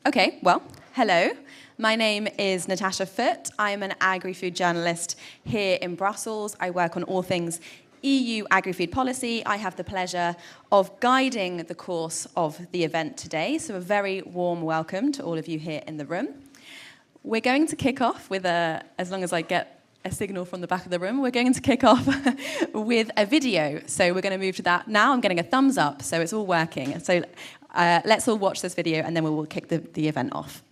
Okay, well, hello. My name is Natasha Foote. I'm an agri-food journalist here in Brussels. I work on all things EU agri-food policy. I have the pleasure of guiding the course of the event today, so a very warm welcome to all of you here in the room. We're going to kick off with as long as I get a signal from the back of the room, we're going to kick off with a video. So we're going to move to that now. I'm getting a thumbs up, so it's all working. So let's all watch this video and then we will kick the event off.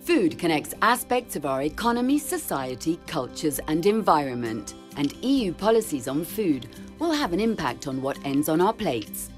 Food connects aspects of our economy, society, cultures and environment, and EU policies on food will have an impact on what ends on our plates.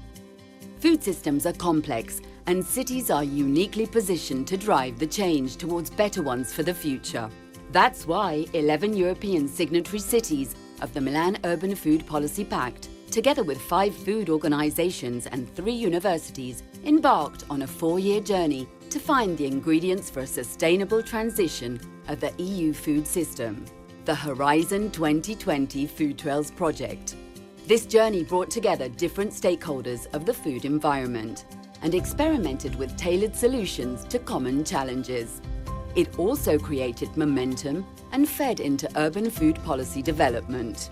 Food systems are complex, and cities are uniquely positioned to drive the change towards better ones for the future. That's why 11 European signatory cities of the Milan Urban Food Policy Pact, together with 5 food organisations and 3 universities, embarked on a 4-year journey to find the ingredients for a sustainable transition of the EU food system, the Horizon 2020 Food Trails project. This journey brought together different stakeholders of the food environment and experimented with tailored solutions to common challenges. It also created momentum and fed into urban food policy development.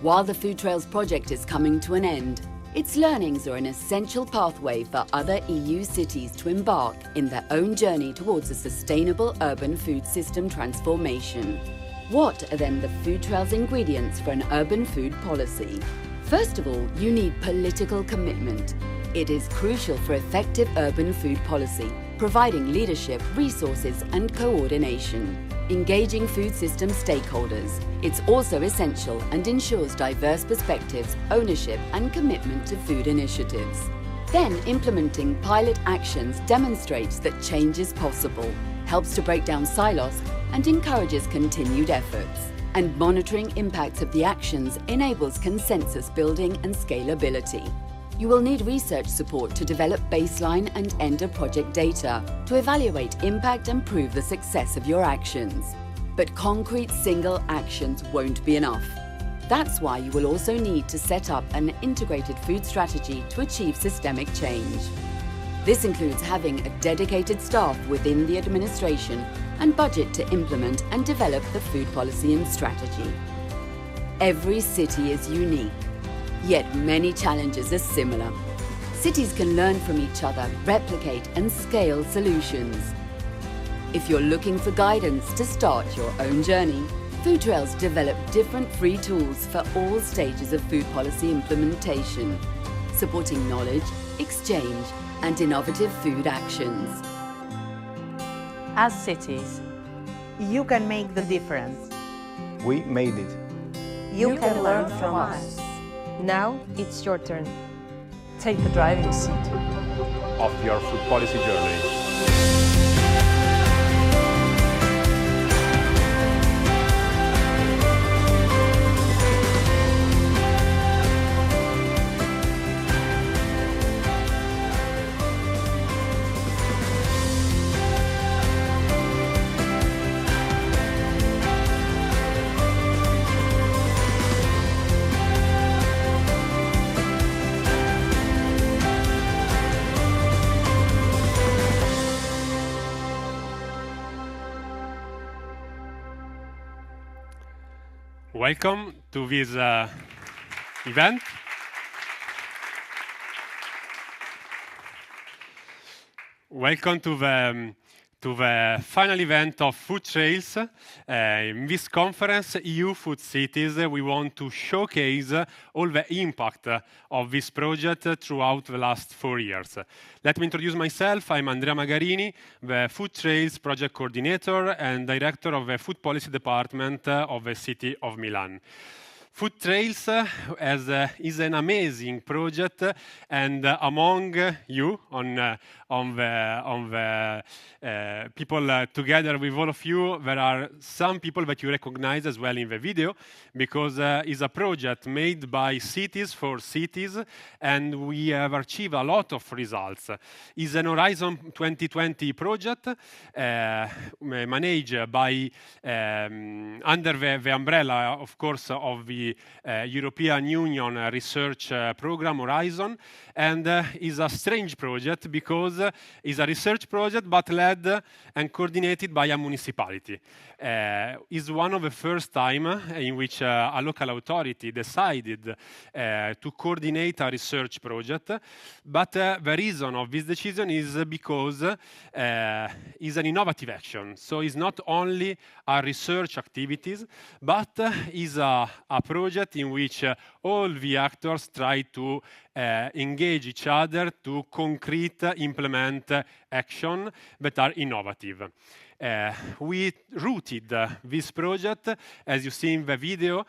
While the Food Trails project is coming to an end, its learnings are an essential pathway for other EU cities to embark in their own journey towards a sustainable urban food system transformation. What are then the Food Trails ingredients for an urban food policy? First of all, you need political commitment. It is crucial for effective urban food policy, providing leadership, resources and coordination. Engaging food system stakeholders. It's also essential and ensures diverse perspectives, ownership and commitment to food initiatives. Then implementing pilot actions demonstrates that change is possible, helps to break down silos and encourages continued efforts. And monitoring impacts of the actions enables consensus building and scalability. You will need research support to develop baseline and end-of-project data to evaluate impact and prove the success of your actions. But concrete single actions won't be enough. That's why you will also need to set up an integrated food strategy to achieve systemic change. This includes having a dedicated staff within the administration and budget to implement and develop the food policy and strategy. Every city is unique. Yet many challenges are similar. Cities can learn from each other, replicate and scale solutions. If you're looking for guidance to start your own journey, Food Trails develop different free tools for all stages of food policy implementation, supporting knowledge, exchange and innovative food actions. As cities, you can make the difference. We made it. You can learn from us. Now it's your turn. Take the driving seat Of your food policy journey. Welcome to this event. Welcome to the final event of Food Trails. In this conference, EU Food Cities, we want to showcase all the impact of this project throughout the last 4 years. Let me introduce myself. I'm Andrea Magarini, the Food Trails Project Coordinator and Director of the Food Policy Department of the City of Milan. Food Trails is an amazing project, and among you, on the people together with all of you, there are some people that you recognize as well in the video, because it's a project made by cities for cities, and we have achieved a lot of results. It's an Horizon 2020 project managed by under the umbrella, of course, of the the European Union research program Horizon, and is a strange project because it's a research project but led and coordinated by a municipality. It's one of the first time in which a local authority decided to coordinate a research project, but the reason of this decision is because it's an innovative action. So it's not only a research activities, but is a project in which all the actors try to engage each other to concrete implement action that are innovative. We rooted this project, as you see in the video,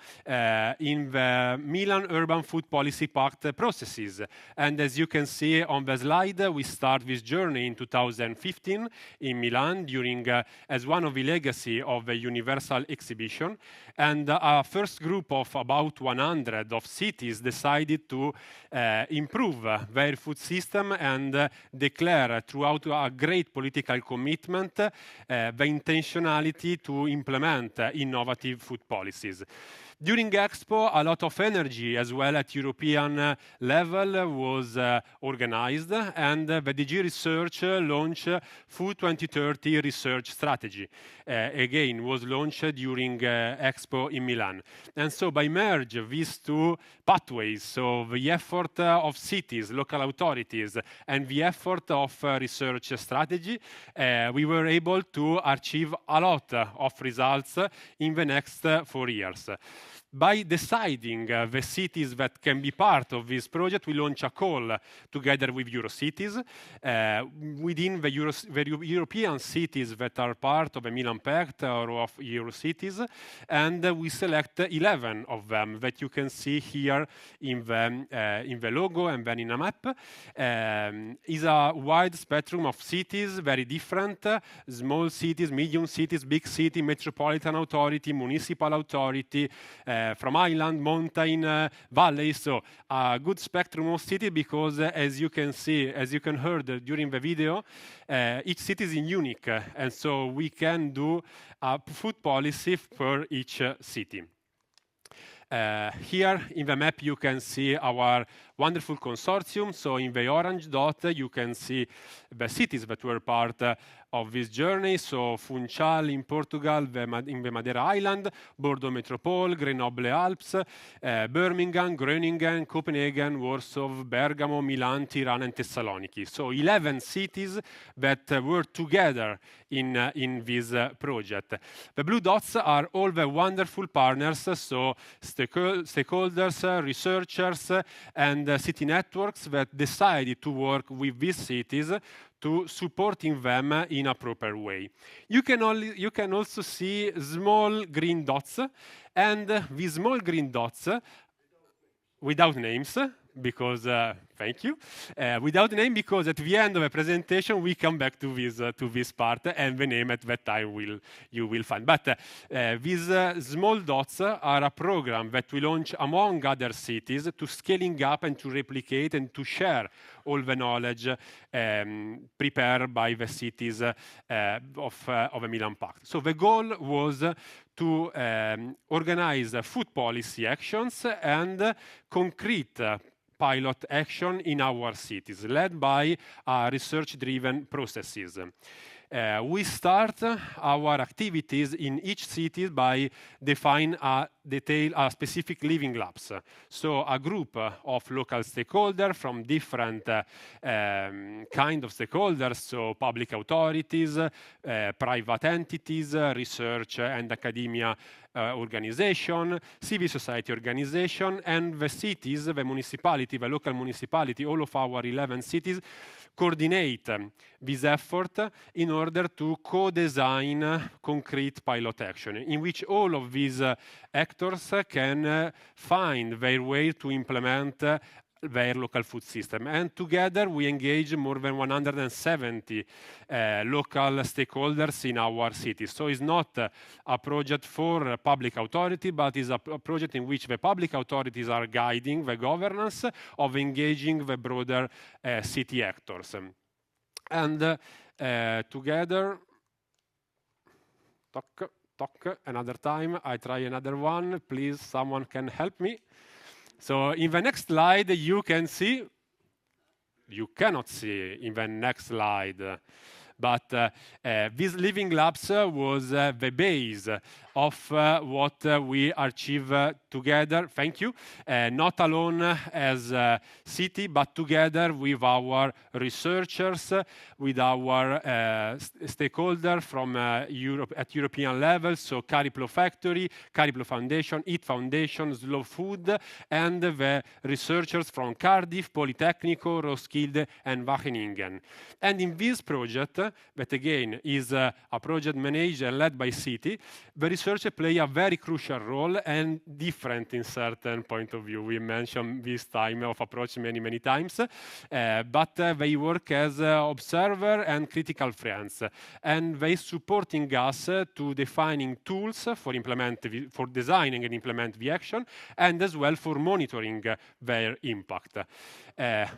in the Milan Urban Food Policy Pact processes. And as you can see on the slide, we start this journey in 2015 in Milan during, as one of the legacy of the Universal Exhibition. And our first group of about 100 of cities decided to improve their food system and declare throughout a great political commitment the intentionality to implement innovative food policies. During Expo, a lot of energy as well at European level was organized, and the DG Research launched Food 2030 research strategy. Again, was launched during Expo in Milan. And so by merge these two pathways, so the effort of cities, local authorities, and the effort of research strategy, we were able to achieve a lot of results in the next 4 years. By deciding the cities that can be part of this project, we launch a call together with Eurocities. Within the European cities that are part of the Milan Pact or of Eurocities, and we select 11 of them that you can see here in the logo and then in a map. Is a wide spectrum of cities, very different, small cities, medium cities, big city, metropolitan authority, municipal authority, from island, mountain, valley, so a good spectrum of city because as you can see, as you can heard during the video, each city is unique, and so we can do a food policy for each city. Here in the map you can see our wonderful consortium. So in the orange dot you can see the cities that were part of this journey. So Funchal in Portugal, in the Madeira Island, Bordeaux Metropole, Grenoble Alps, Birmingham, Groningen, Copenhagen, Warsaw, Bergamo, Milan, Tirana, and Thessaloniki. So 11 cities that were together in this project. The blue dots are all the wonderful partners, so stakeholders, researchers, and city networks that decided to work with these cities to supporting them in a proper way. You can also see small green dots, and these small green dots, without names, because thank you, without name, because at the end of the presentation we come back to this part, and the name at that time you will find. But these small dots are a program that we launch among other cities to scaling up and to replicate and to share all the knowledge prepared by the cities of the Milan Pact. So the goal was to organize food policy actions and concrete pilot action in our cities, led by research-driven processes. We start our activities in each city by defining a specific living labs. So a group of local stakeholders from different kind of stakeholders, so public authorities, private entities, research and academia organization, civil society organization, and the cities, the municipality, the local municipality, all of our 11 cities coordinate this effort in order to co-design concrete pilot action, in which all of these actors can find their way to implement their local food system. And together we engage more than 170 local stakeholders in our cities. So it's not a project for public authority, but is a project in which the public authorities are guiding the governance of engaging the broader city actors. And together, talk another time. I try another one. Please, someone can help me. So in the next slide, you can see, you cannot see in the next slide, but this living labs was the base of what we achieve together. Thank you. Not alone as a city, but together with our researchers, with our stakeholders from Europe at European level. So Cariplo Factory, Cariplo Foundation, Eat Foundation, Slow Food, and the researchers from Cardiff, Politecnico, Roskilde, and Wageningen. And in this project, that again is a project managed and led by city, the researchers play a very crucial role and different in certain point of view. We mentioned this time of approach many times, but they work as observer and critical friends, and they supporting us to defining tools for designing and implement the action, and as well for monitoring their impact.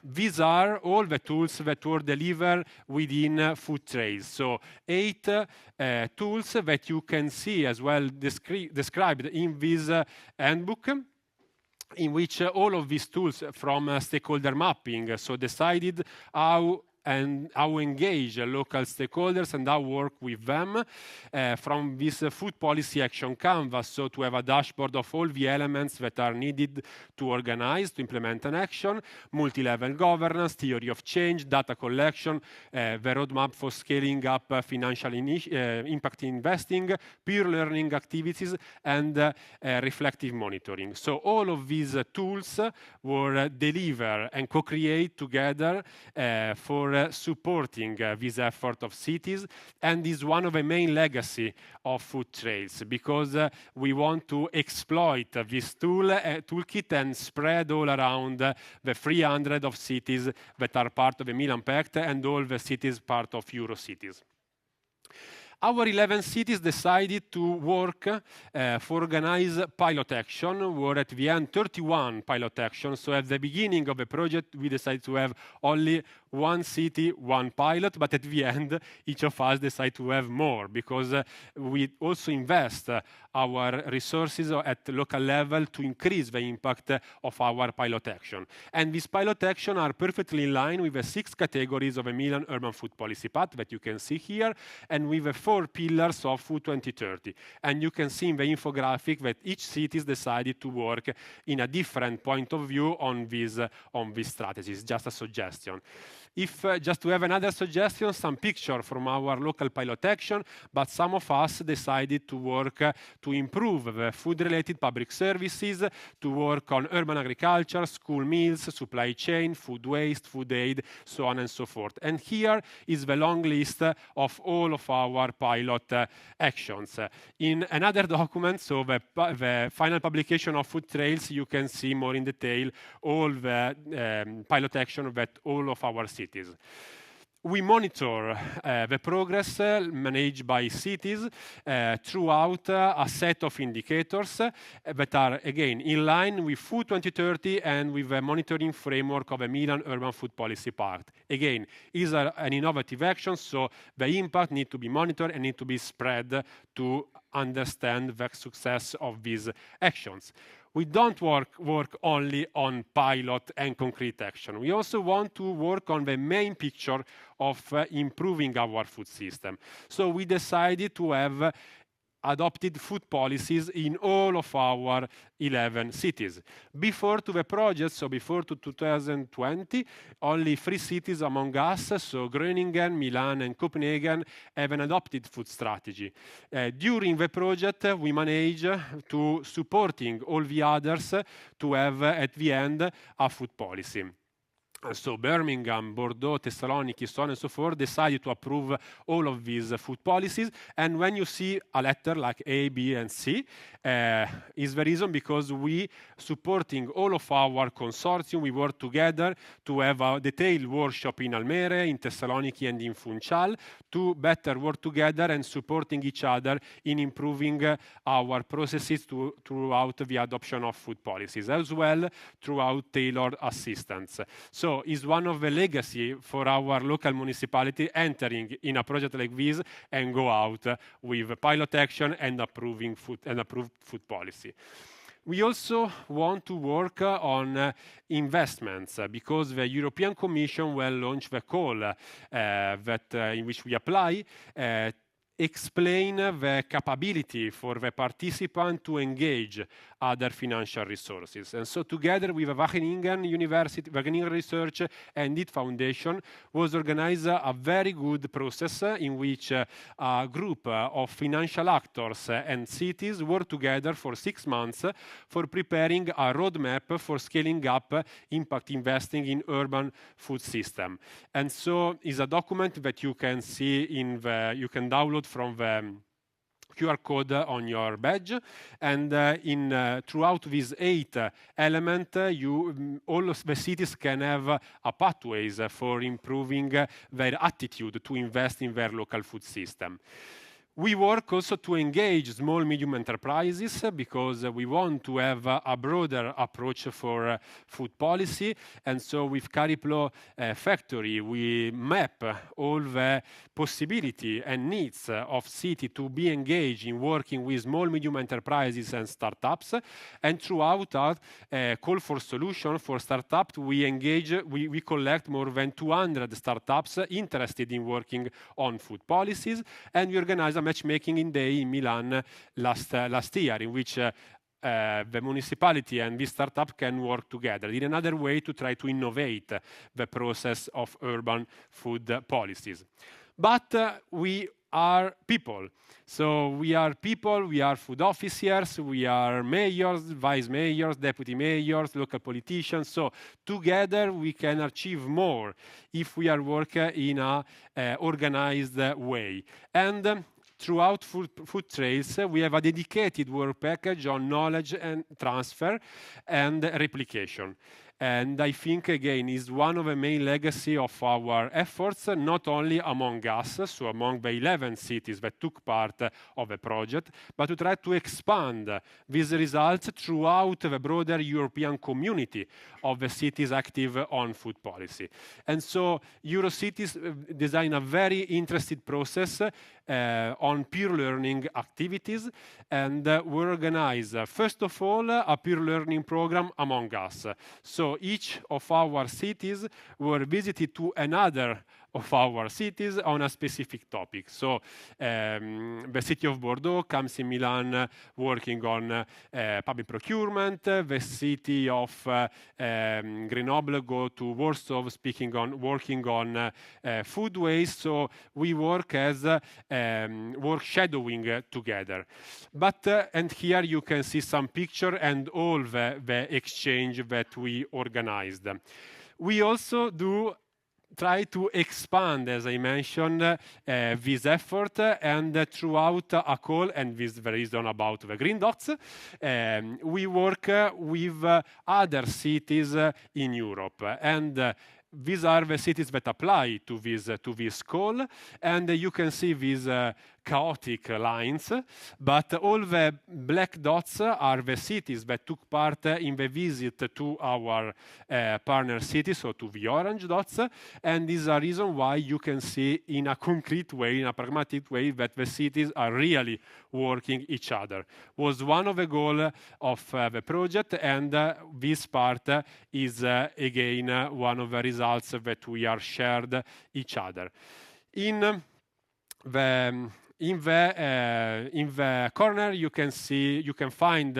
These are all the tools that were delivered within Food Trails. So 8 tools that you can see as well described in this handbook, in which all of these tools from stakeholder mapping, so decided how engage local stakeholders and how work with them, from this food policy action canvas, so to have a dashboard of all the elements that are needed to organize, to implement an action, multi-level governance, theory of change, data collection, the roadmap for scaling up financial impact investing, peer learning activities, and reflective monitoring. So all of these tools were delivered and co-created together for supporting this effort of cities, and is one of the main legacy of Food Trails, because we want to exploit this toolkit and spread all around the 300 of cities that are part of the Milan Pact and all the cities part of Eurocities. Our 11 cities decided to work for organize pilot action. We're at the end 31 pilot actions. So at the beginning of the project, we decided to have only one city, one pilot, but at the end, each of us decided to have more, because we also invest our resources at the local level to increase the impact of our pilot action. And these pilot actions are perfectly in line with the 6 categories of a Milan Urban Food Policy Path that you can see here, and with the 4 pillars of Food 2030. And you can see in the infographic that each city decided to work in a different point of view on these strategies. Just a suggestion. If just to have another suggestion, some picture from our local pilot action, but some of us decided to work to improve the food-related public services, to work on urban agriculture, school meals, supply chain, food waste, food aid, so on and so forth. And here is the long list of all of our pilot actions. In another document, so the final publication of Food Trails, you can see more in detail all the pilot action that all of our cities. We monitor the progress managed by cities throughout a set of indicators that are, again, in line with Food 2030 and with the monitoring framework of a Milan Urban Food Policy Pact. Again, is an innovative action, so the impact needs to be monitored and need to be spread to understand the success of these actions. We don't work only on pilot and concrete action. We also want to work on the main picture of improving our food system. So we decided to have adopted food policies in all of our 11 cities. Before to the project, so before to 2020, only 3 cities among us, so Groningen, Milan, and Copenhagen, have an adopted food strategy. During the project, we managed to supporting all the others to have, at the end, a food policy. So Birmingham, Bordeaux, Thessaloniki, so on and so forth, decided to approve all of these food policies. And when you see a letter like A, B, and C, is the reason because we supporting all of our consortium. We work together to have a detailed workshop in Almere, in Thessaloniki, and in Funchal to better work together and supporting each other in improving our processes throughout the adoption of food policies, as well throughout tailored assistance. So so it's one of the legacy for our local municipality entering in a project like this and go out with pilot action and approved food policy. We also want to work on investments because the European Commission will launch the call in which we apply explain the capability for the participant to engage other financial resources. And so together with the Wageningen University, Wageningen Research and IT Foundation was organized a very good process in which a group of financial actors and cities worked together for 6 months for preparing a roadmap for scaling up impact investing in urban food system. And so it's a document that you can see you can download from the QR code on your badge, and throughout these 8 elements, all of the cities can have a pathways for improving their attitude to invest in their local food system. We work also to engage small, medium enterprises because we want to have a broader approach for food policy. And so with Cariplo Factory, we map all the possibility and needs of city to be engaged in working with small, medium enterprises and startups. And throughout our call for solution for startups, we collect more than 200 startups interested in working on food policies, and we organize a matchmaking day in Milan last year, in which the municipality and this startup can work together in another way to try to innovate the process of urban food policies. But we are people. So we are people, we are food officers, we are mayors, vice mayors, deputy mayors, local politicians. So together we can achieve more if we are working in a organized way. And throughout food trails, we have a dedicated work package on knowledge and transfer and replication. And I think, again, is one of the main legacy of our efforts, not only among us, so among the 11 cities that took part of the project, but to try to expand these results throughout the broader European community of the cities active on food policy. And so Eurocities design a very interesting process on peer learning activities, and we organize, first of all, a peer learning program among us. So each of our cities were visited to another of our cities on a specific topic. So the city of Bordeaux comes in Milan working on public procurement. The city of Grenoble go to Warsaw working on food waste. So we work as work shadowing together. But and here you can see some picture and all the exchange that we organized. We also try to expand, as I mentioned, this effort, and throughout a call, and this is the reason about the green dots, we work with other cities in Europe. And these are the cities that apply to this call, and you can see these chaotic lines, but all the black dots are the cities that took part in the visit to our partner cities, so to the orange dots, and this is a reason why you can see in a concrete way, in a pragmatic way, that the cities are really working each other. Was one of the goals of the project, and this part is again one of the results that we are shared each other. In the corner, you can find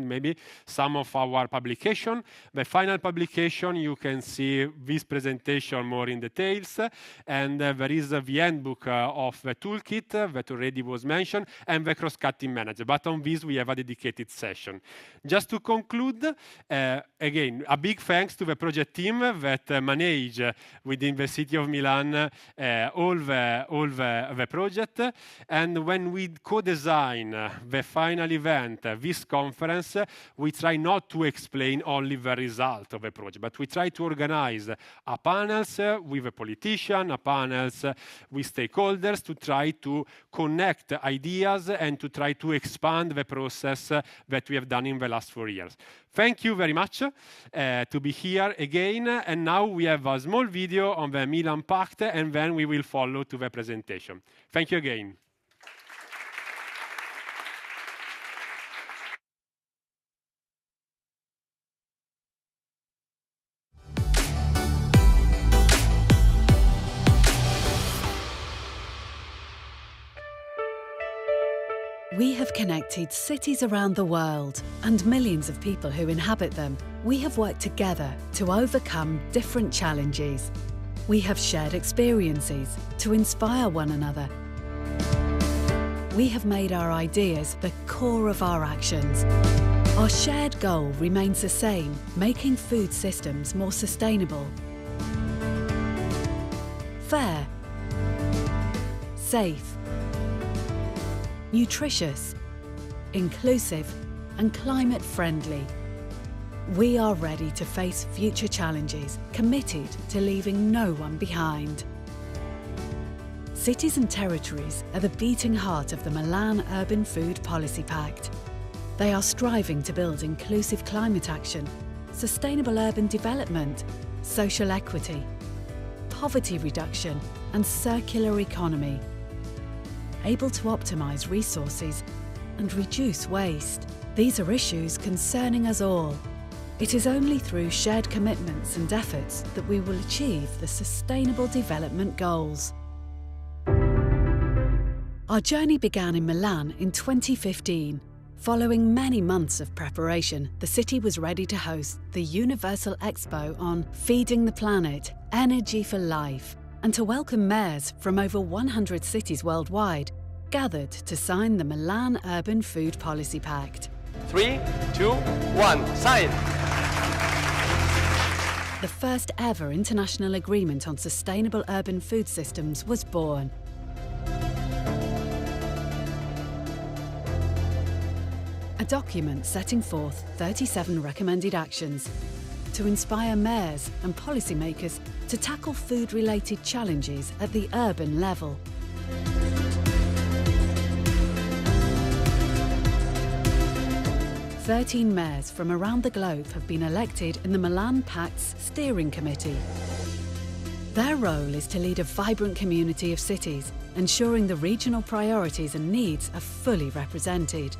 maybe some of our publication. The final publication, you can see this presentation more in details, and there is the handbook of the toolkit that already was mentioned, and the cross-cutting manager. But on this, we have a dedicated session. Just to conclude, again, a big thanks to the project team that manage within the city of Milan all the project. And when we co-design the final event, this conference, we try not to explain only the result of the project, but we try to organize a panels with a politician, a panels with stakeholders to try to connect ideas and to try to expand the process that we have done in the last 4 years. Thank you very much to be here again. And now we have a small video on the Milan Pact, and then we will follow to the presentation. Thank you again. We have connected cities around the world and millions of people who inhabit them. We have worked together to overcome different challenges. We have shared experiences to inspire one another. We have made our ideas the core of our actions. Our shared goal remains the same, making food systems more sustainable, fair, safe, nutritious, inclusive, and climate-friendly. We are ready to face future challenges, committed to leaving no one behind. Cities and territories are the beating heart of the Milan Urban Food Policy Pact. They are striving to build inclusive climate action, sustainable urban development, social equity, poverty reduction, and circular economy, able to optimise resources and reduce waste. These are issues concerning us all. It is only through shared commitments and efforts that we will achieve the Sustainable Development Goals. Our journey began in Milan in 2015. Following many months of preparation, the city was ready to host the Universal Expo on Feeding the Planet, Energy for Life, and to welcome mayors from over 100 cities worldwide gathered to sign the Milan Urban Food Policy Pact. 3, 2, 1, sign! The first ever international agreement on sustainable urban food systems was born. A document setting forth 37 recommended actions to inspire mayors and policymakers to tackle food-related challenges at the urban level. Thirteen mayors from around the globe have been elected in the Milan Pact's steering committee. Their role is to lead a vibrant community of cities, ensuring the regional priorities and needs are fully represented.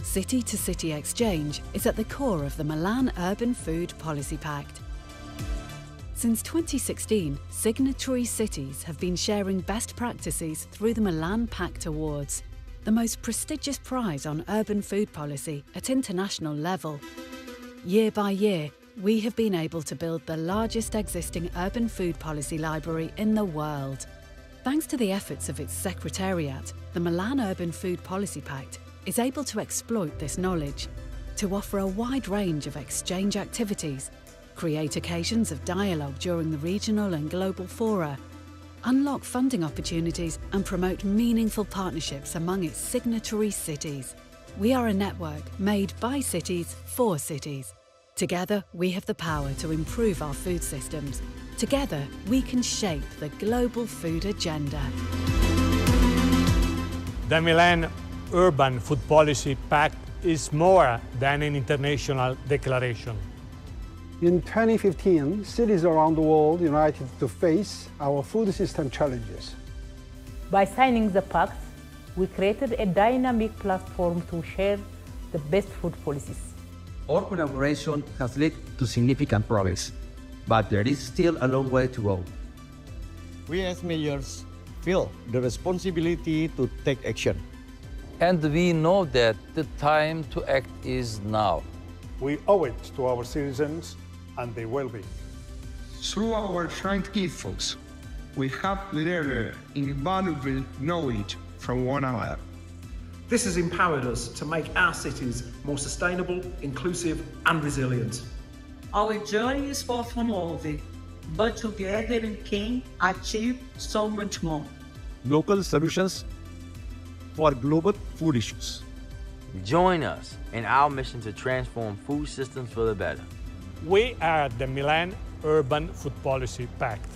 City-to-city exchange is at the core of the Milan Urban Food Policy Pact. Since 2016, signatory cities have been sharing best practices through the Milan Pact Awards, the most prestigious prize on urban food policy at international level. Year by year, we have been able to build the largest existing urban food policy library in the world. Thanks to the efforts of its secretariat, the Milan Urban Food Policy Pact is able to exploit this knowledge to offer a wide range of exchange activities, create occasions of dialogue during the regional and global fora, unlock funding opportunities and promote meaningful partnerships among its signatory cities. We are a network made by cities for cities. Together, we have the power to improve our food systems. Together, we can shape the global food agenda. The Milan Urban Food Policy Pact is more than an international declaration. In 2015, cities around the world united to face our food system challenges. By signing the pact, we created a dynamic platform to share the best food policies. Our collaboration has led to significant progress, but there is still a long way to go. We as mayors feel the responsibility to take action. And we know that the time to act is now. We owe it to our citizens and their well-being. Through our joint efforts, we have learned invaluable knowledge from one another. This has empowered us to make our cities more sustainable, inclusive and resilient. Our journey is far from over, but together we can achieve so much more. Local solutions for global food issues. Join us in our mission to transform food systems for the better. We are the Milan Urban Food Policy Pact.